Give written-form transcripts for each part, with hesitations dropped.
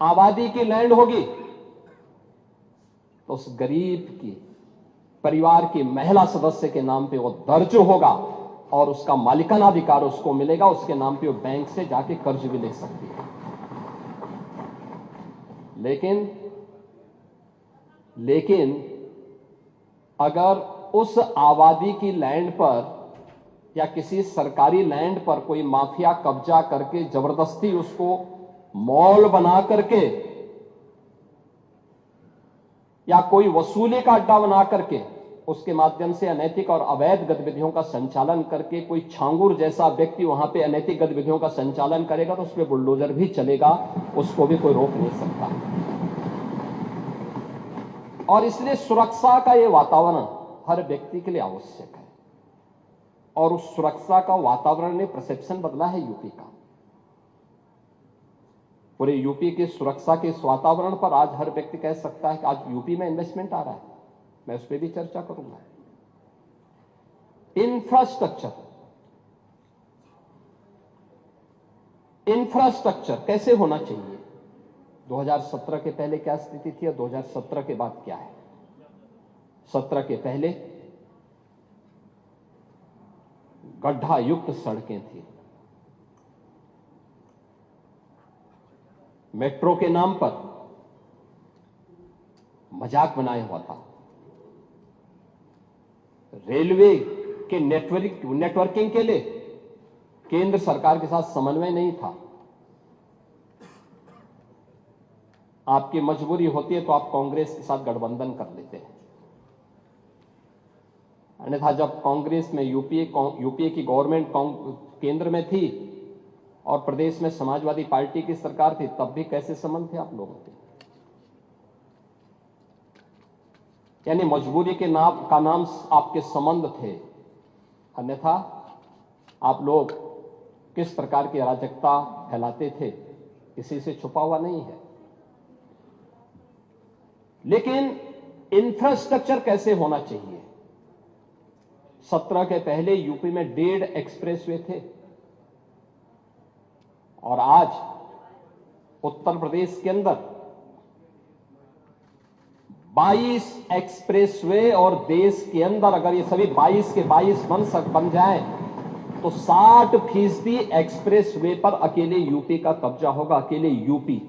आबादी की लैंड होगी तो उस गरीब की परिवार की महिला सदस्य के नाम पे वो दर्ज होगा और उसका मालिकाना अधिकार उसको मिलेगा। उसके नाम पे वो बैंक से जाके कर्ज भी ले सकती है। लेकिन अगर उस आबादी की लैंड पर या किसी सरकारी लैंड पर कोई माफिया कब्जा करके जबरदस्ती उसको मॉल बना करके या कोई वसूली का अड्डा बना करके उसके माध्यम से अनैतिक और अवैध गतिविधियों का संचालन करके कोई छांगुर जैसा व्यक्ति वहां पे अनैतिक गतिविधियों का संचालन करेगा तो उस पर बुलडोजर भी चलेगा, उसको भी कोई रोक नहीं सकता। और इसलिए सुरक्षा का यह वातावरण हर व्यक्ति के लिए आवश्यक है और उस सुरक्षा का वातावरण ने परसेप्शन बदला है यूपी का। पूरे यूपी की सुरक्षा के इस वातावरण पर आज हर व्यक्ति कह सकता है कि आज यूपी में इन्वेस्टमेंट आ रहा है। मैं उस पर भी चर्चा करूंगा। इंफ्रास्ट्रक्चर कैसे होना चाहिए, 2017 के पहले क्या स्थिति थी और 2017 के बाद क्या है। 17 के पहले गड्ढा युक्त सड़कें थी, मेट्रो के नाम पर मजाक बनाया हुआ था, रेलवे के नेटवर्किंग के लिए केंद्र सरकार के साथ समन्वय नहीं था। आपकी मजबूरी होती है तो आप कांग्रेस के साथ गठबंधन कर लेते हैं, अन्यथा जब कांग्रेस में यूपीए की गवर्नमेंट केंद्र में थी और प्रदेश में समाजवादी पार्टी की सरकार थी, तब भी कैसे संबंध थे आप लोगों के। यानी मजबूरी के नाम आपके संबंध थे, अन्यथा आप लोग किस प्रकार की अराजकता फैलाते थे किसी से छुपा हुआ नहीं है। लेकिन इंफ्रास्ट्रक्चर कैसे होना चाहिए। 17 के पहले यूपी में 1.5 एक्सप्रेसवे थे और आज उत्तर प्रदेश के अंदर 22 एक्सप्रेसवे और देश के अंदर अगर ये सभी 22 के 22 बन जाए तो 60% एक्सप्रेसवे पर अकेले यूपी का कब्जा होगा। अकेले यूपी,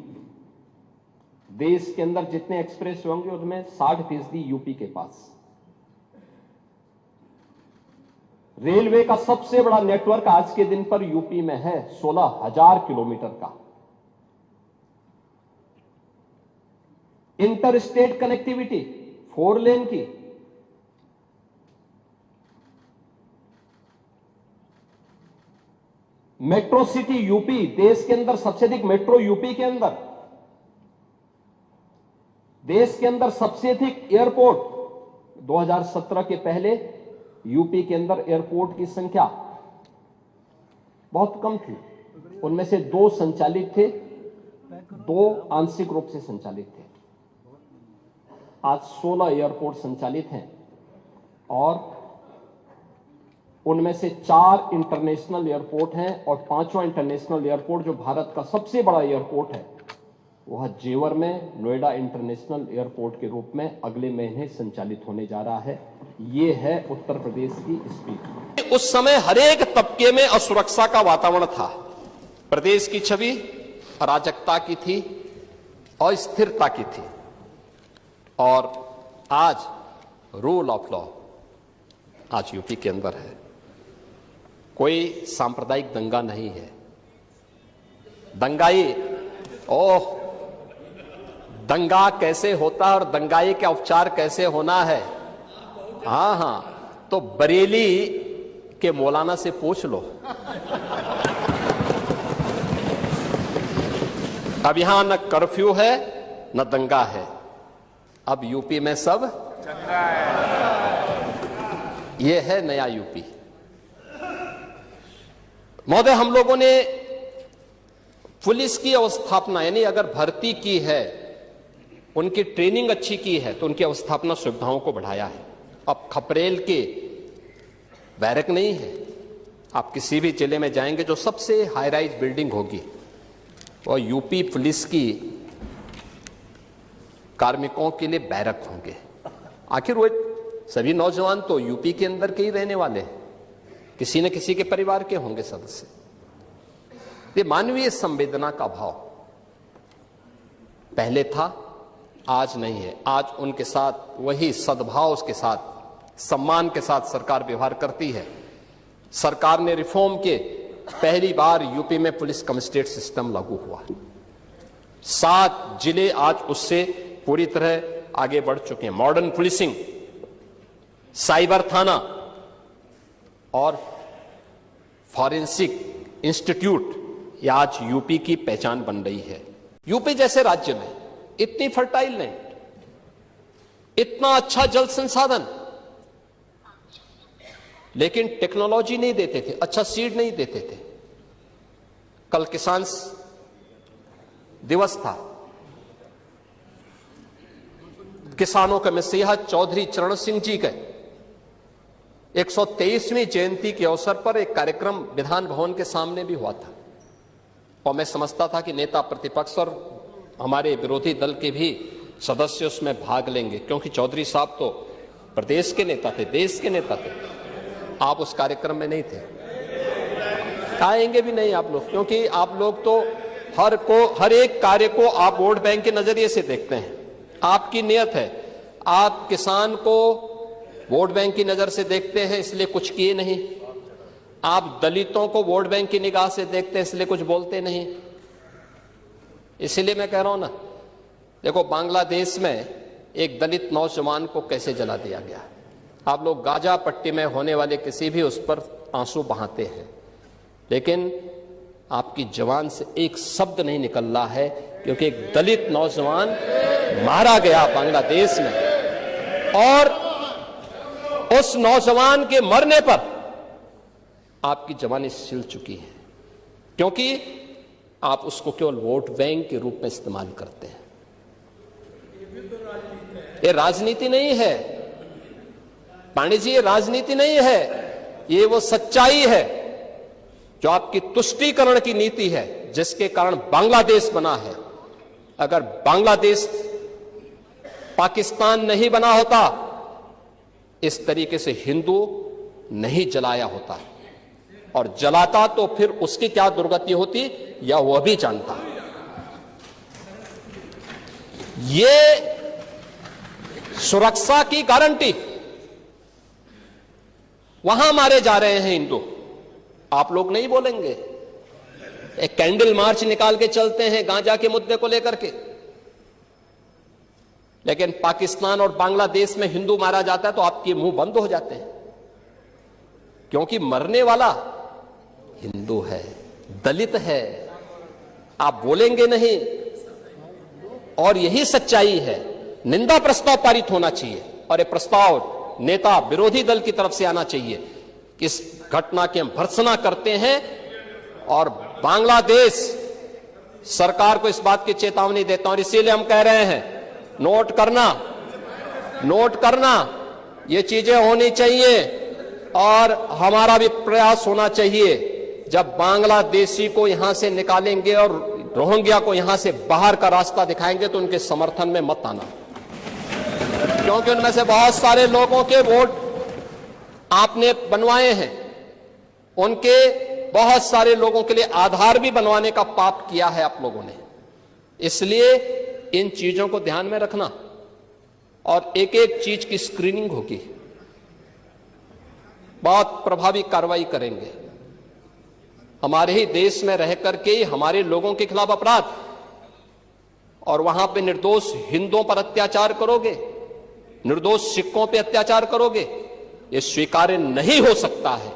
देश के अंदर जितने एक्सप्रेसवे होंगे उसमें 60% यूपी के पास। रेलवे का सबसे बड़ा नेटवर्क आज के दिन पर यूपी में है, 16,000 किलोमीटर का। इंटर स्टेट कनेक्टिविटी 4 लेन की, मेट्रो सिटी यूपी, देश के अंदर सबसे अधिक मेट्रो यूपी के अंदर, देश के अंदर सबसे अधिक एयरपोर्ट। 2017 के पहले यूपी के अंदर एयरपोर्ट की संख्या बहुत कम थी, उनमें से 2 संचालित थे, 2 आंशिक रूप से संचालित थे। आज 16 एयरपोर्ट संचालित हैं और उनमें से 4 इंटरनेशनल एयरपोर्ट हैं और 5वां इंटरनेशनल एयरपोर्ट जो भारत का सबसे बड़ा एयरपोर्ट है वह जेवर में नोएडा इंटरनेशनल एयरपोर्ट के रूप में अगले महीने संचालित होने जा रहा है। ये है उत्तर प्रदेश की स्पीड। उस समय हरेक तबके में असुरक्षा का वातावरण था, प्रदेश की छवि अराजकता की थी, अस्थिरता की थी। और आज रूल ऑफ लॉ आज यूपी के अंदर है, कोई सांप्रदायिक दंगा नहीं है। दंगाई दंगा कैसे होता है और दंगाई का उपचार कैसे होना है, हाँ, तो बरेली के मौलाना से पूछ लो। अब यहां न कर्फ्यू है न दंगा है, अब यूपी में सब चंगा है। यह है नया यूपी। महोदय, हम लोगों ने पुलिस की अवस्थापना, यानी अगर भर्ती की है, उनकी ट्रेनिंग अच्छी की है तो उनकी अवस्थापना सुविधाओं को बढ़ाया है। अब खपरेल के बैरक नहीं है, आप किसी भी जिले में जाएंगे जो सबसे हाई राइज बिल्डिंग होगी वो यूपी पुलिस की कार्मिकों के लिए बैरक होंगे। आखिर वो सभी नौजवान तो यूपी के अंदर के ही रहने वाले हैं, किसी न किसी के परिवार के होंगे सदस्य। ये मानवीय संवेदना का भाव पहले था, आज नहीं है। आज उनके साथ वही सद्भाव के साथ, सम्मान के साथ सरकार व्यवहार करती है। सरकार ने रिफॉर्म के पहली बार यूपी में पुलिस कमिश्नरेट सिस्टम लागू हुआ। 7 जिले आज उससे पूरी तरह आगे बढ़ चुके हैं। मॉडर्न पुलिसिंग, साइबर थाना और फॉरेंसिक इंस्टीट्यूट ये आज यूपी की पहचान बन रही है। यूपी जैसे राज्य में इतनी फर्टाइल लैंड, इतना अच्छा जल संसाधन, लेकिन टेक्नोलॉजी नहीं देते थे, अच्छा सीड नहीं देते थे। कल किसान दिवस था। किसानों के मसीहा चौधरी चरण सिंह जी के 123वीं जयंती के अवसर पर एक कार्यक्रम विधान भवन के सामने भी हुआ था, और मैं समझता था कि नेता प्रतिपक्ष और हमारे विरोधी दल के भी सदस्य उसमें भाग लेंगे, क्योंकि चौधरी साहब तो प्रदेश के नेता थे, देश के नेता थे। आप उस कार्यक्रम में नहीं थे, आएंगे भी नहीं आप लोग, क्योंकि आप लोग तो हर एक कार्य को आप वोट बैंक के नजरिए से देखते हैं। आपकी नियत है, आप किसान को वोट बैंक की नजर से देखते हैं, इसलिए कुछ किए नहीं। आप दलितों को वोट बैंक की निगाह से देखते हैं, इसलिए कुछ बोलते नहीं। इसलिए मैं कह रहा हूं ना, देखो बांग्लादेश में एक दलित नौजवान को कैसे जला दिया गया। आप लोग गाजा पट्टी में होने वाले किसी भी उस पर आंसू बहाते हैं, लेकिन आपकी जवान से एक शब्द नहीं निकल रहा है, क्योंकि एक दलित नौजवान मारा गया बांग्लादेश में, और उस नौजवान के मरने पर आपकी जवानी सिल चुकी है, क्योंकि आप उसको केवल वोट बैंक के रूप में इस्तेमाल करते हैं। ये राजनीति नहीं है पांडे जी, ये राजनीति नहीं है, ये वो सच्चाई है जो आपकी तुष्टीकरण की नीति है, जिसके कारण बांग्लादेश बना है। अगर बांग्लादेश पाकिस्तान नहीं बना होता, इस तरीके से हिंदू नहीं जलाया होता, और जलाता तो फिर उसकी क्या दुर्गति होती या वह भी जानता। ये सुरक्षा की गारंटी, वहां मारे जा रहे हैं हिंदू, आप लोग नहीं बोलेंगे। एक कैंडल मार्च निकाल के चलते हैं गांजा के मुद्दे को लेकर के, लेकिन पाकिस्तान और बांग्लादेश में हिंदू मारा जाता है तो आपके मुंह बंद हो जाते हैं, क्योंकि मरने वाला हिंदू है, दलित है, आप बोलेंगे नहीं। और यही सच्चाई है। निंदा प्रस्ताव पारित होना चाहिए, और यह प्रस्ताव नेता विरोधी दल की तरफ से आना चाहिए कि इस घटना की हम भर्त्सना करते हैं, और बांग्लादेश सरकार को इस बात की चेतावनी देता हूं। और इसीलिए हम कह रहे हैं, नोट करना, ये चीजें होनी चाहिए, और हमारा भी प्रयास होना चाहिए। जब बांग्लादेशी को यहां से निकालेंगे और रोहिंग्या को यहां से बाहर का रास्ता दिखाएंगे, तो उनके समर्थन में मत आना, क्योंकि उनमें से बहुत सारे लोगों के वोट आपने बनवाए हैं, उनके बहुत सारे लोगों के लिए आधार भी बनवाने का पाप किया है आप लोगों ने। इसलिए इन चीजों को ध्यान में रखना, और एक एक चीज की स्क्रीनिंग होगी, बहुत प्रभावी कार्रवाई करेंगे। हमारे ही देश में रह करके ही हमारे लोगों के खिलाफ अपराध, और वहां पे निर्दोष हिंदुओं पर अत्याचार करोगे, निर्दोष सिखों पे अत्याचार करोगे, ये स्वीकार्य नहीं हो सकता है।